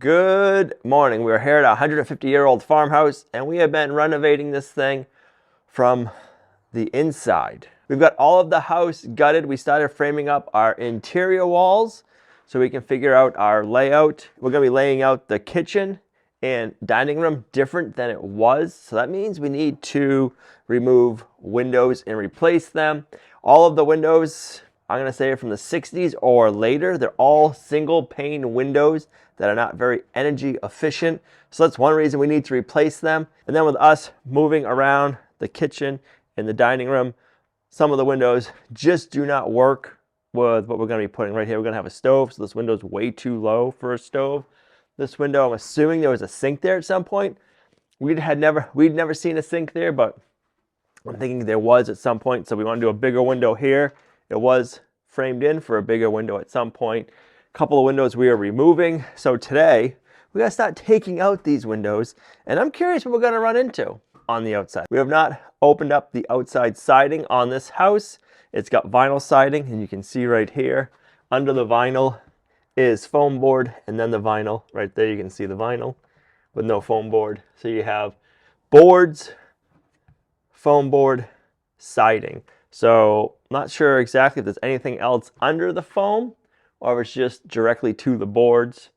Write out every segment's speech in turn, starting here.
Good morning. We're here at a 150-year-old farmhouse, and we have been renovating this thing from the inside. We've got all of the house gutted. We started framing up our interior walls so we can figure out our layout. We're going to be laying out the kitchen and dining room different than it was. So that means we need to remove windows and replace them. All of the windows, I'm going to say, are from the 60s or later. They're all single pane windows that are not very energy efficient. So that's one reason we need to replace them. And then with us moving around the kitchen and the dining room, some of the windows just do not work with what we're going to be putting right here. We're going to have a stove, so this window is way too low for a stove. This window, I'm assuming there was a sink there at some point. We'd never seen a sink there, but I'm thinking there was at some point. So we want to do a bigger window here. It was framed in for a bigger window at some point. A couple of windows we are removing. So today we got to start taking out these windows, and I'm curious what we're going to run into on the outside. We have not opened up the outside siding on this house. It's got vinyl siding, and you can see right here under the vinyl is foam board, and then the vinyl right there. You can see the vinyl with no foam board. So you have boards, foam board, siding. So not sure exactly if there's anything else under the foam or if it's just directly to the boards.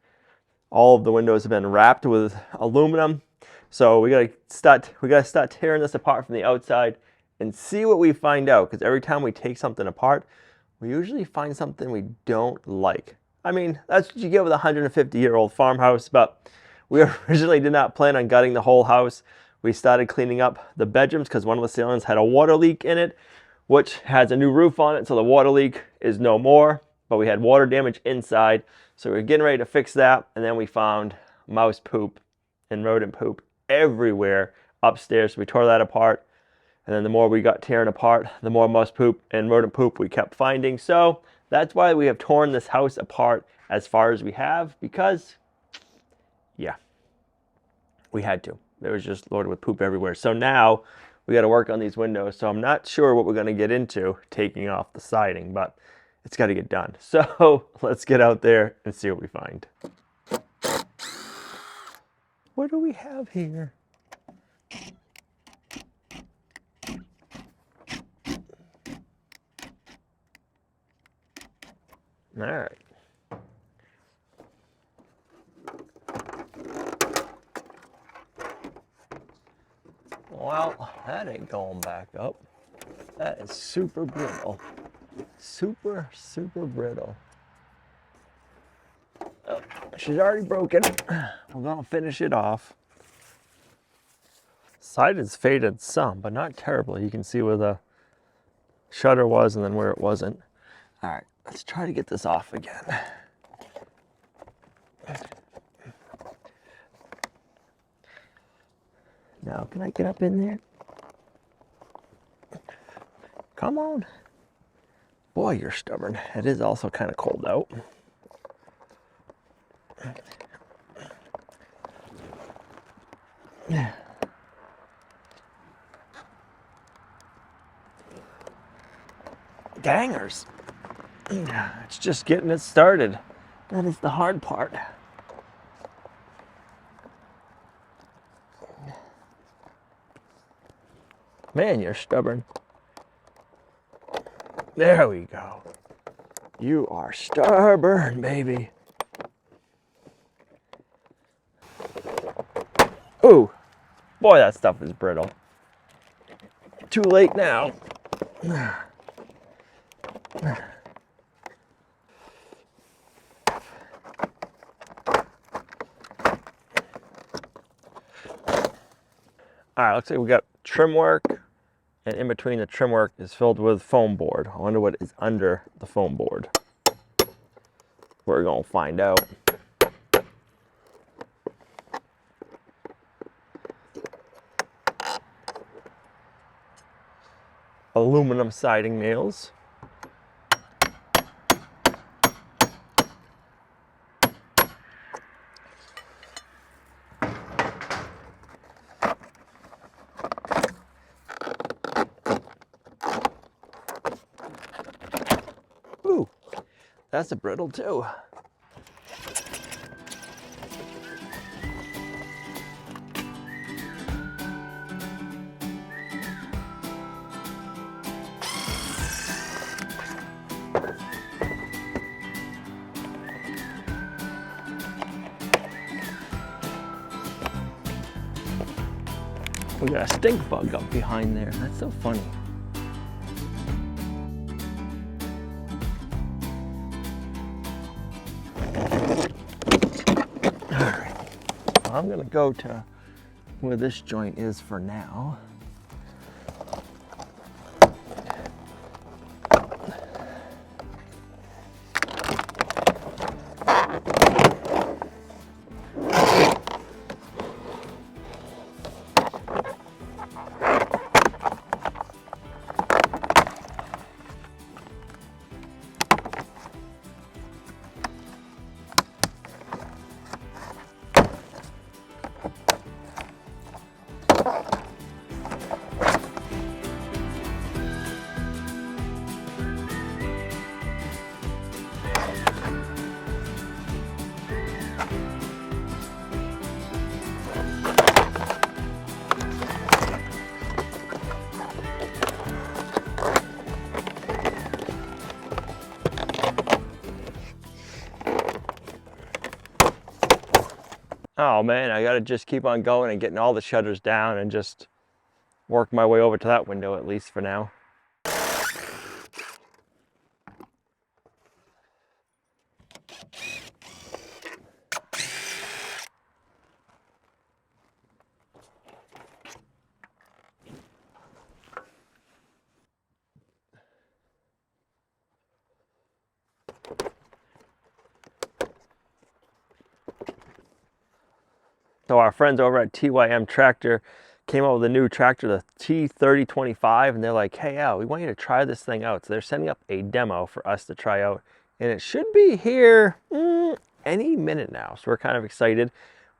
All of the windows have been wrapped with aluminum. So we gotta start tearing this apart from the outside and see what we find out, because every time we take something apart, we usually find something we don't like. I mean, that's what you get with a 150-year-old farmhouse, but we originally did not plan on gutting the whole house. We started cleaning up the bedrooms because one of the ceilings had a water leak in it, which has a new roof on it, so the water leak is no more, but we had water damage inside. So we were getting ready to fix that, and then we found mouse poop and rodent poop everywhere upstairs. So we tore that apart, and then the more we got tearing apart, the more mouse poop and rodent poop we kept finding. So that's why we have torn this house apart as far as we have, because, yeah, we had to. There was just loaded with poop everywhere. So now we got to work on these windows. So I'm not sure what we're going to get into taking off the siding, but it's got to get done. So let's get out there and see what we find. What do we have here? All right. Well, that ain't going back up. That is super brittle. Super, super brittle. Oh, she's already broken. We're gonna finish it off. Side is faded some, but not terribly. You can see where the shutter was and then where it wasn't. All right, let's try to get this off again. Now, can I get up in there? Come on. Boy, you're stubborn. It is also kind of cold out. Gangers. It's just getting it started. That is the hard part. Man, you're stubborn. There we go. You are stubborn, baby. Ooh, boy, that stuff is brittle. Too late now. All right, looks like we got trim work, and in between the trim work is filled with foam board. I wonder what is under the foam board. We're gonna find out. Aluminum siding nails. Ooh, that's a brittle too. We got a stink bug up behind there. That's so funny. All right. Well, I'm gonna go to where this joint is for now. Oh man, I gotta just keep on going and getting all the shutters down and just work my way over to that window at least for now. So our friends over at TYM Tractor came up with a new tractor, the T3025, and they're like, hey Al, we want you to try this thing out. So they're setting up a demo for us to try out, and it should be here any minute now. So we're kind of excited.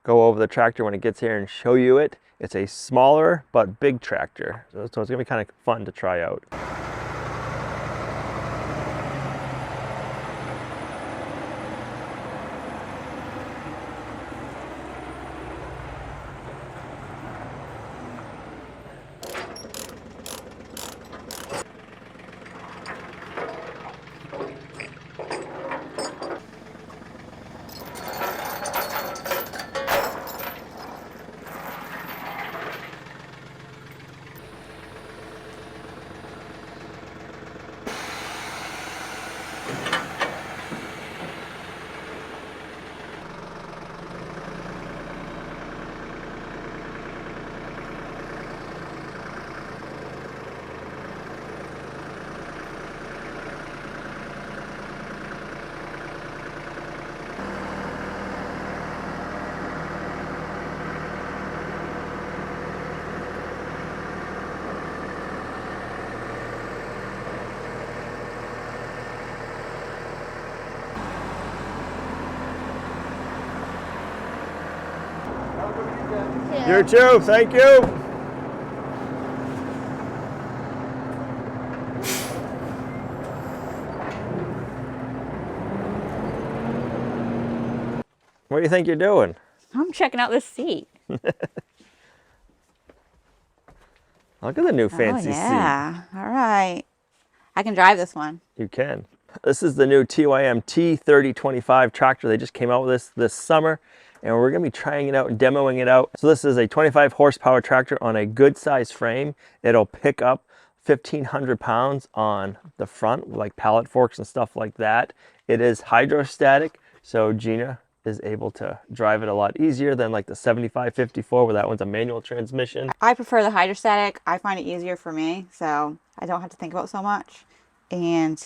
Go over the tractor when it gets here and show you it. It's a smaller but big tractor, so it's gonna be kind of fun to try out. You too, thank you. What do you think you're doing? I'm checking out this seat. Look at the new fancy seat. Yeah, all right. I can drive this one. You can. This is the new TYM T3025 tractor. They just came out with this summer, and we're gonna be trying it out and demoing it out. So this is a 25 horsepower tractor on a good size frame. It'll pick up 1,500 pounds on the front, like pallet forks and stuff like that. It is hydrostatic, so Gina is able to drive it a lot easier than like the 7554, where that one's a manual transmission. I prefer the hydrostatic. I find it easier for me, so I don't have to think about so much. And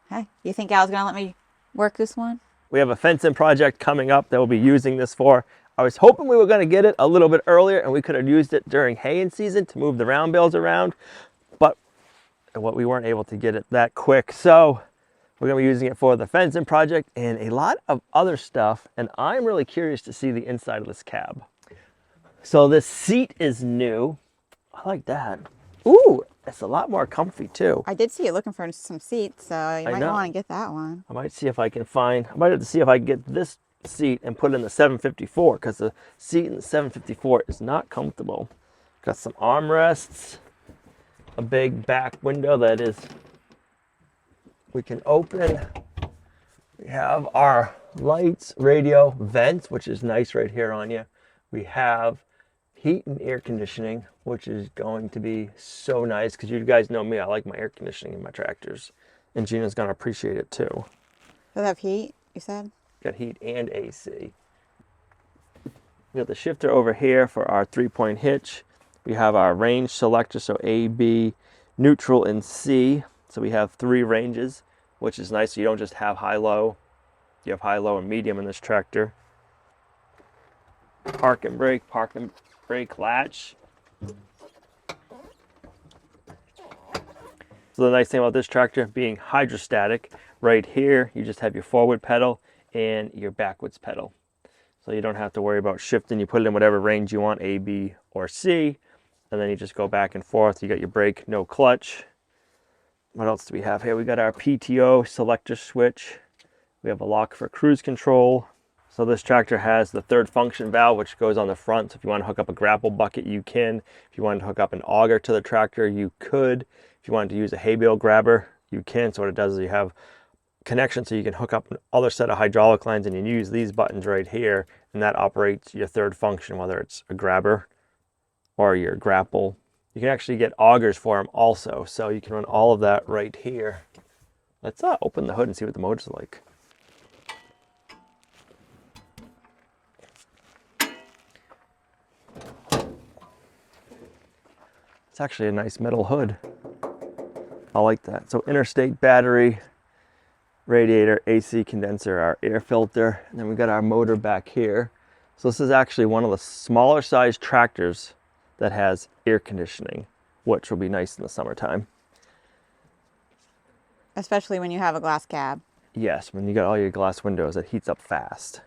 hey, you think Al's gonna let me work this one? We have a fencing project coming up that we'll be using this for. I was hoping we were going to get it a little bit earlier and we could have used it during haying season to move the round bales around, but we weren't able to get it that quick. So we're going to be using it for the fencing project and a lot of other stuff, and I'm really curious to see the inside of this cab. So this seat is new. I like that. Ooh, it's a lot more comfy too. I did see you looking for some seats, so you might want to get that one. I might see if I can find, I might have to see if I can get this seat and put it in the 754, because the seat in the 754 is not comfortable. Got some armrests, a big back window that is, we can open. We have our lights, radio, vents, which is nice right here on you. We have heat and air conditioning, which is going to be so nice because you guys know me, I like my air conditioning in my tractors. And Gina's going to appreciate it too. Does it have heat, you said? Got heat and AC. We got the shifter over here for our 3-point hitch. We have our range selector, so A, B, neutral, and C. So we have 3 ranges, which is nice. So you don't just have high-low. You have high, low, and medium in this tractor. Park and brake latch. So the nice thing about this tractor being hydrostatic, right here you just have your forward pedal and your backwards pedal. So you don't have to worry about shifting. You put it in whatever range you want, A, B, or C, and then you just go back and forth. You got your brake, no clutch. What else do we have here? We got our PTO selector switch. We have a lock for cruise control. So this tractor has the 3rd function valve, which goes on the front. So if you want to hook up a grapple bucket, you can. If you wanted to hook up an auger to the tractor, you could. If you wanted to use a hay bale grabber, you can. So what it does is you have connection so you can hook up another set of hydraulic lines, and you use these buttons right here, and that operates your 3rd function, whether it's a grabber or your grapple. You can actually get augers for them also, so you can run all of that right here. Let's open the hood and see what the motor's like. It's actually a nice metal hood. I like that. So interstate battery, radiator, AC condenser, our air filter, and then we got our motor back here. So this is actually one of the smaller size tractors that has air conditioning, which will be nice in the summertime. Especially when you have a glass cab. Yes, when you got all your glass windows, it heats up fast.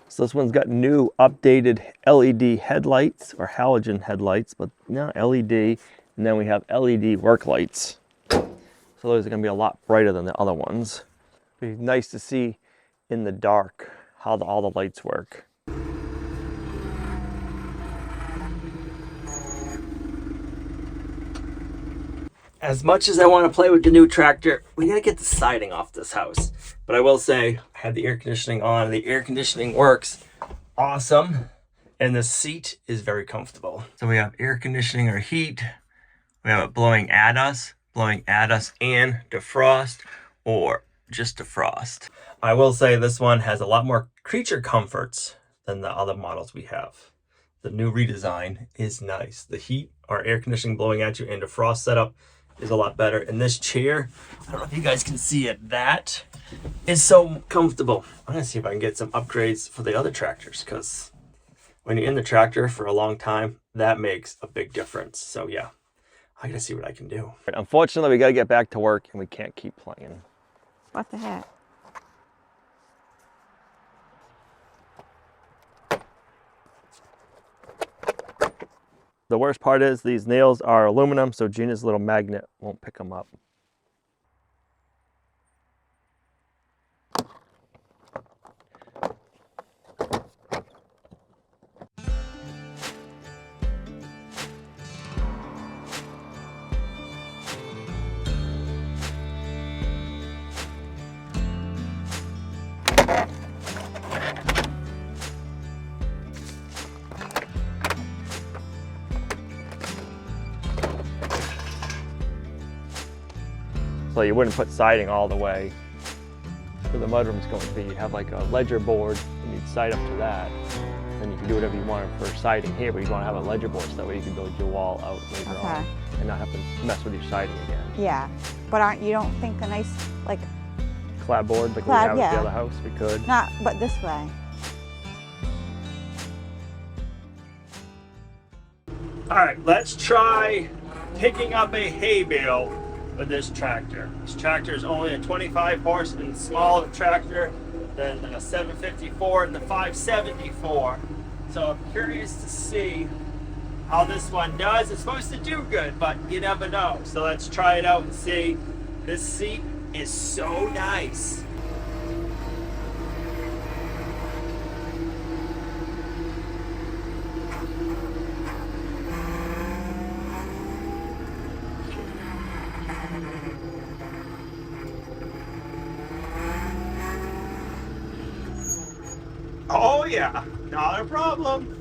So this one's got new updated LED headlights, or halogen headlights, but not LED. And then we have LED work lights. So those are going to be a lot brighter than the other ones. It'd be nice to see in the dark how all the lights work. As much as I want to play with the new tractor, we got to get the siding off this house. But I will say, I had the air conditioning on. The air conditioning works awesome. And the seat is very comfortable. So we have air conditioning or heat. We have it blowing at us and defrost, or just defrost. I will say this one has a lot more creature comforts than the other models we have. The new redesign is nice. The heat or air conditioning blowing at you and defrost setup is a lot better. And this chair, I don't know if you guys can see it, that is so comfortable. I'm gonna see if I can get some upgrades for the other tractors, because when you're in the tractor for a long time, that makes a big difference. So yeah, I gotta see what I can do. Unfortunately, we gotta get back to work and we can't keep playing. What the heck? The worst part is these nails are aluminum, so Gina's little magnet won't pick them up. So you wouldn't put siding all the way where the mudroom's going to be. You have like a ledger board and you'd side up to that. Then you can do whatever you want for siding here, but you want to have a ledger board so that way you can build your wall out later on and not have to mess with your siding again. Yeah, but you don't think a nice, like, Clapboard like we have at the other house, we could. Not, but this way. All right, let's try picking up a hay bale with this tractor. This tractor is only a 25 horse and smaller tractor than the 754 and the 574. So I'm curious to see how this one does. It's supposed to do good, but you never know. So let's try it out and see. This seat is so nice. Oh yeah, not a problem.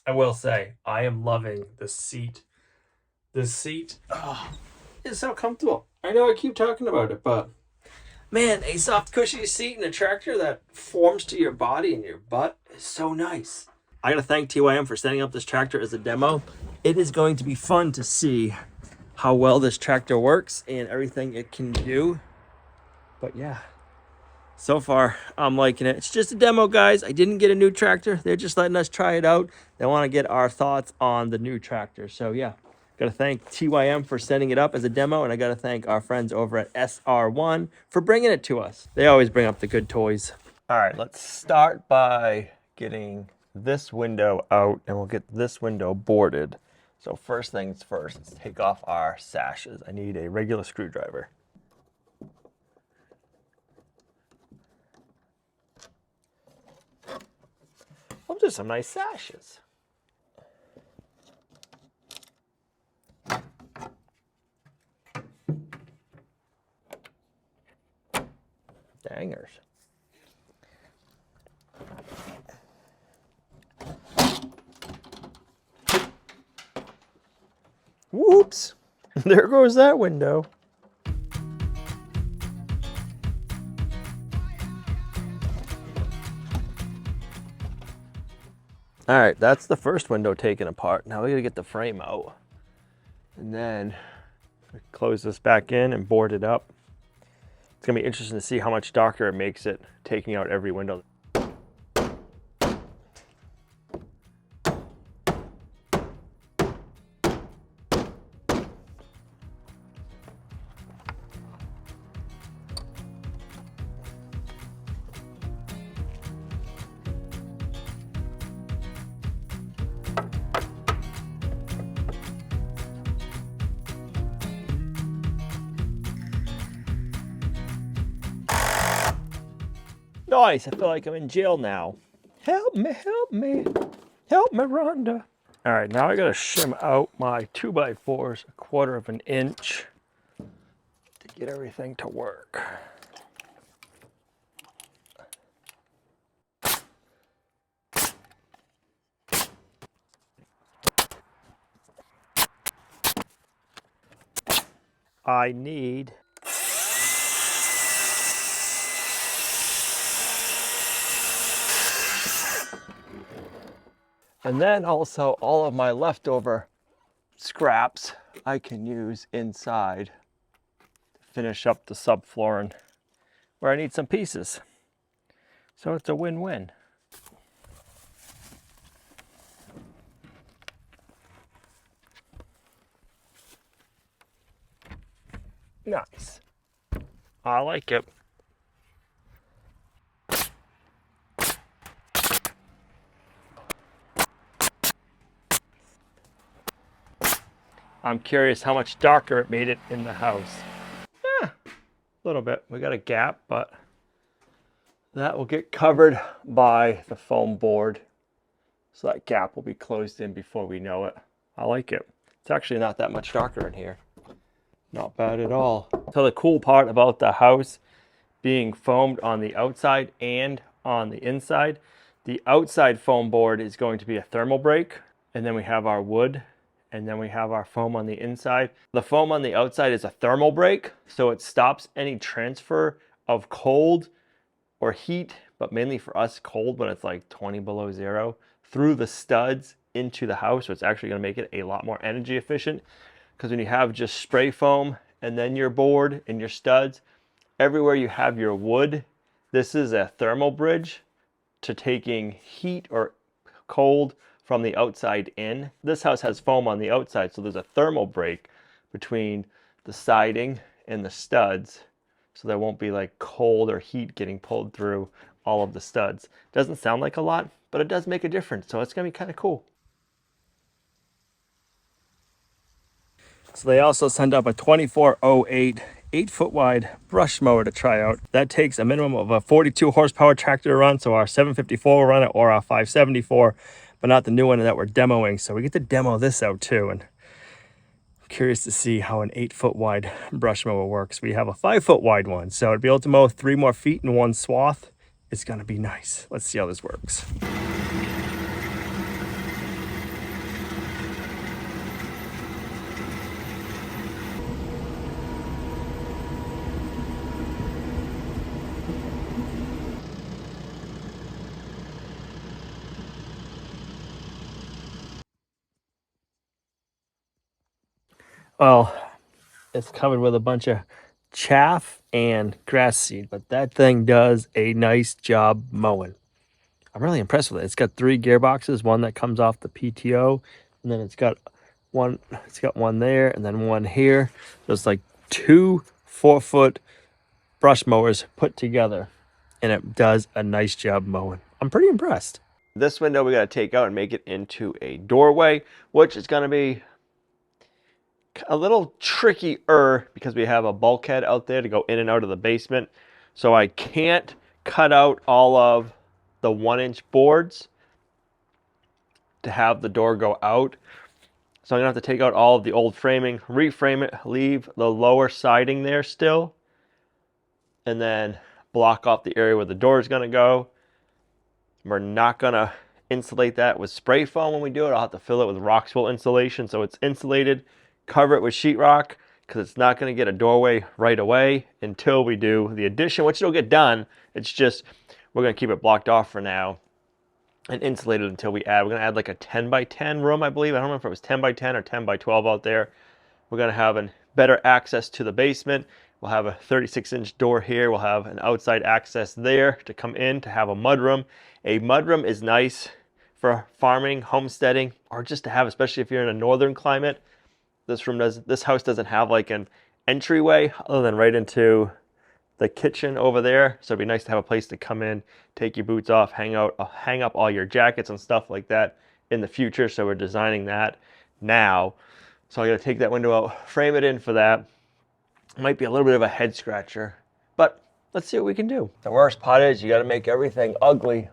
I will say, I am loving the seat. The seat is so comfortable. I know I keep talking about it, but man, a soft, cushy seat in a tractor that forms to your body and your butt is so nice. I gotta thank TYM for setting up this tractor as a demo. It is going to be fun to see how well this tractor works and everything it can do. But yeah, so far I'm liking it. It's just a demo, guys. I didn't get a new tractor. They're just letting us try it out. They want to get our thoughts on the new tractor. So yeah, gotta thank TYM for setting it up as a demo, and I gotta thank our friends over at SR1 for bringing it to us. They always bring up the good toys. All right, let's start by getting this window out, and we'll get this window boarded. So first things first, let's take off our sashes. I need a regular screwdriver. Those are some nice sashes. Dangers. Whoops. There goes that window. All right, that's the first window taken apart. Now we gotta get the frame out. And then close this back in and board it up. It's gonna be interesting to see how much darker it makes it taking out every window. Nice, I feel like I'm in jail now. Help me, help me. Help me, Rhonda. All right, now I gotta shim out my 2x4s 1/4 of an inch to get everything to work. I need and then also all of my leftover scraps I can use inside to finish up the subflooring where I need some pieces. So it's a win-win. Nice. I like it. I'm curious how much darker it made it in the house. Yeah, a little bit. We got a gap, but that will get covered by the foam board. So that gap will be closed in before we know it. I like it. It's actually not that much darker in here. Not bad at all. So the cool part about the house being foamed on the outside and on the inside, the outside foam board is going to be a thermal break, and then we have our wood, and then we have our foam on the inside. The foam on the outside is a thermal break, so it stops any transfer of cold or heat, but mainly for us cold when it's like 20 below zero, through the studs into the house. So it's actually gonna make it a lot more energy efficient, because when you have just spray foam and then your board and your studs, everywhere you have your wood, this is a thermal bridge to taking heat or cold from the outside in. This house has foam on the outside, so there's a thermal break between the siding and the studs so there won't be like cold or heat getting pulled through all of the studs. Doesn't sound like a lot, but it does make a difference, so it's gonna be kind of cool. So they also sent up a 2408 8-foot wide brush mower to try out. That takes a minimum of a 42 horsepower tractor to run, so our 754 will run it, or our 574, but not the new one that we're demoing. So we get to demo this out too, and I'm curious to see how an 8-foot wide brush mower works. We have a 5-foot wide one, so to be able to mow 3 more feet in one swath is gonna be nice. Let's see how this works. Well, it's covered with a bunch of chaff and grass seed, but that thing does a nice job mowing. I'm really impressed with it. It's got 3 gearboxes, one that comes off the PTO, and then it's got one there and then one here. So it's like 2 4-foot brush mowers put together, and it does a nice job mowing. I'm pretty impressed. This window we got to take out and make it into a doorway, which is going to be a little trickier because we have a bulkhead out there to go in and out of the basement. So I can't cut out all of the 1-inch boards to have the door go out. So I'm gonna have to take out all of the old framing, reframe it, leave the lower siding there still, and then block off the area where the door is gonna go. We're not gonna insulate that with spray foam when we do it. I'll have to fill it with Roxwool insulation so it's insulated, cover it with sheetrock because it's not gonna get a doorway right away until we do the addition, which will get done. It's just, we're gonna keep it blocked off for now and insulated until we're gonna add like a 10 by 10 room, I believe. I don't remember if it was 10 by 10 or 10 by 12 out there. We're gonna have a better access to the basement. We'll have a 36-inch door here. We'll have an outside access there to come in to have a mudroom. A mudroom is nice for farming, homesteading, or just to have, especially if you're in a northern climate. This house doesn't have like an entryway other than right into the kitchen over there, so it'd be nice to have a place to come in, take your boots off, hang up all your jackets and stuff like that in the future. So we're designing that now. So I got to take that window out, frame it in for that. It might be a little bit of a head scratcher, but let's see what we can do. The worst part is you got to make everything ugly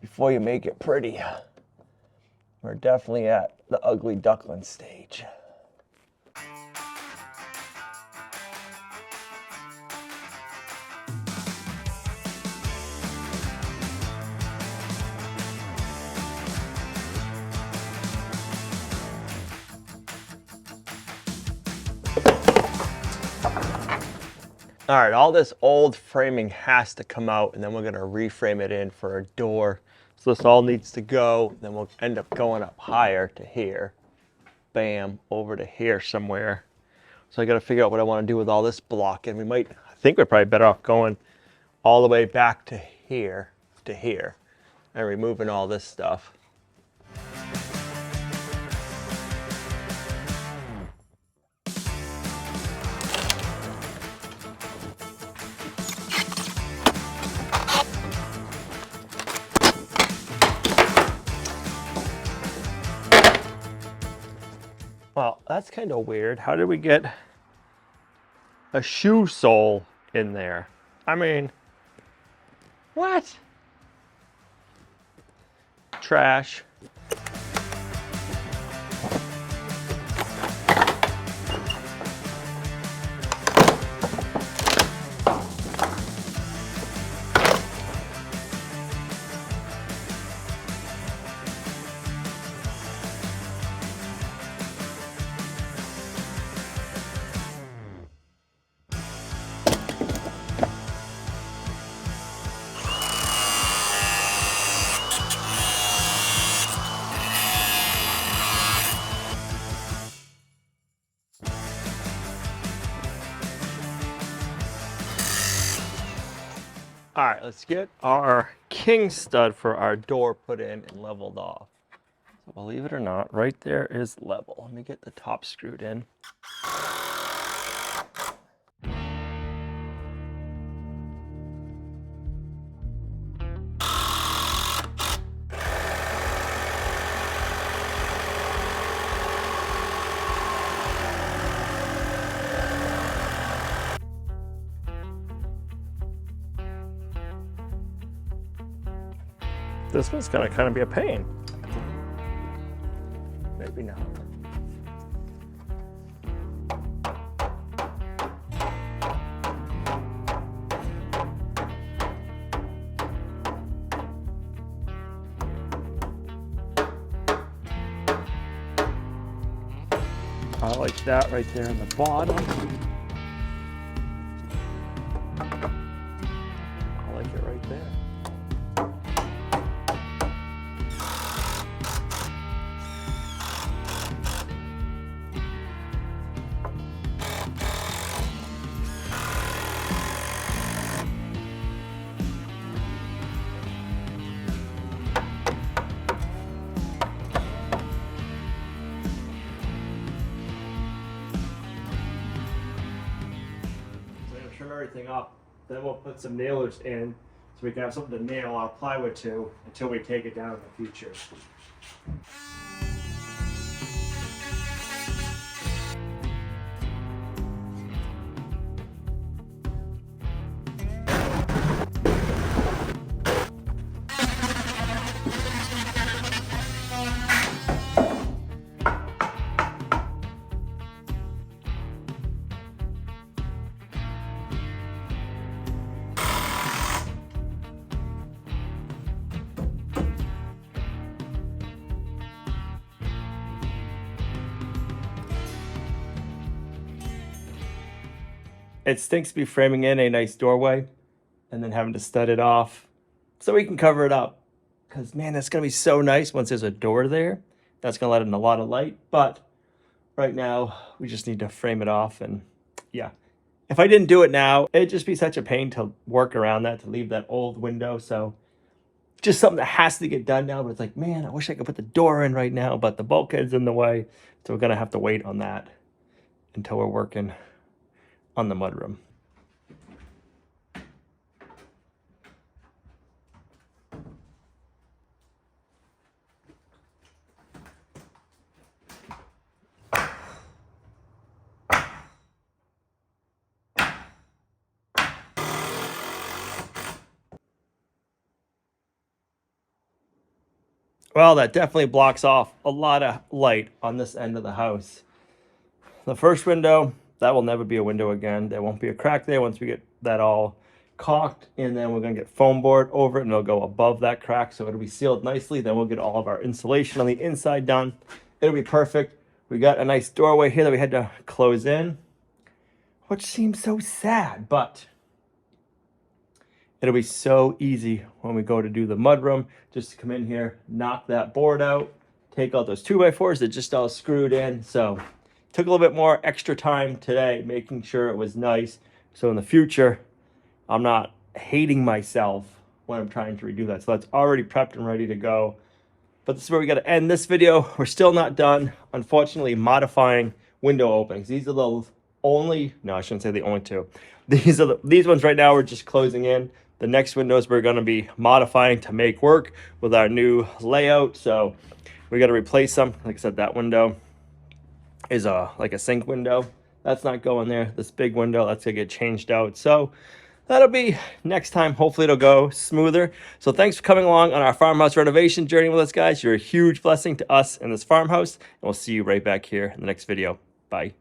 before you make it pretty. We're definitely at the ugly duckling stage. All right, all this old framing has to come out, and then we're gonna reframe it in for a door. So this all needs to go, then we'll end up going up higher to here. Bam, over to here somewhere. So I gotta figure out what I wanna do with all this block, and I think we're probably better off going all the way back to here, and removing all this stuff. Well, that's kind of weird. How did we get a shoe sole in there? I mean, what? Trash. All right, let's get our king stud for our door put in and leveled off. So believe it or not, right there is level. Let me get the top screwed in. This one's gonna kind of be a pain. Maybe not. I like that right there in the bottom. I like it right there. Trim everything up, then we'll put some nailers in so we can have something to nail our plywood to until we take it down in the future. It stinks to be framing in a nice doorway and then having to stud it off so we can cover it up. Because, man, that's going to be so nice once there's a door there. That's going to let in a lot of light. But right now, we just need to frame it off. And, yeah, if I didn't do it now, it'd just be such a pain to work around that, to leave that old window. So just something that has to get done now. But it's like, man, I wish I could put the door in right now. But the bulkhead's in the way. So we're going to have to wait on that until we're working on the mudroom. Well, that definitely blocks off a lot of light on this end of the house. The first window, that will never be a window again. There won't be a crack there once we get that all caulked, and then we're gonna get foam board over it and it'll go above that crack, so it'll be sealed nicely. Then we'll get all of our insulation on the inside done. It'll be perfect. We got a nice doorway here that we had to close in, which seems so sad, but it'll be so easy when we go to do the mudroom. Just to come in here, knock that board out, take out those 2x4s that just all screwed in. So took a little bit more extra time today making sure it was nice. So in the future, I'm not hating myself when I'm trying to redo that. So that's already prepped and ready to go. But this is where we got to end this video. We're still not done, unfortunately, modifying window openings. These are the only, no, I shouldn't say the only two. These ones right now we're just closing in. The next windows we're going to be modifying to make work with our new layout. So we got to replace them. Like I said, that window is like a sink window. That's not going there. This big window, that's going to get changed out. So that'll be next time. Hopefully it'll go smoother. So thanks for coming along on our farmhouse renovation journey with us, guys. You're a huge blessing to us in this farmhouse. And we'll see you right back here in the next video. Bye.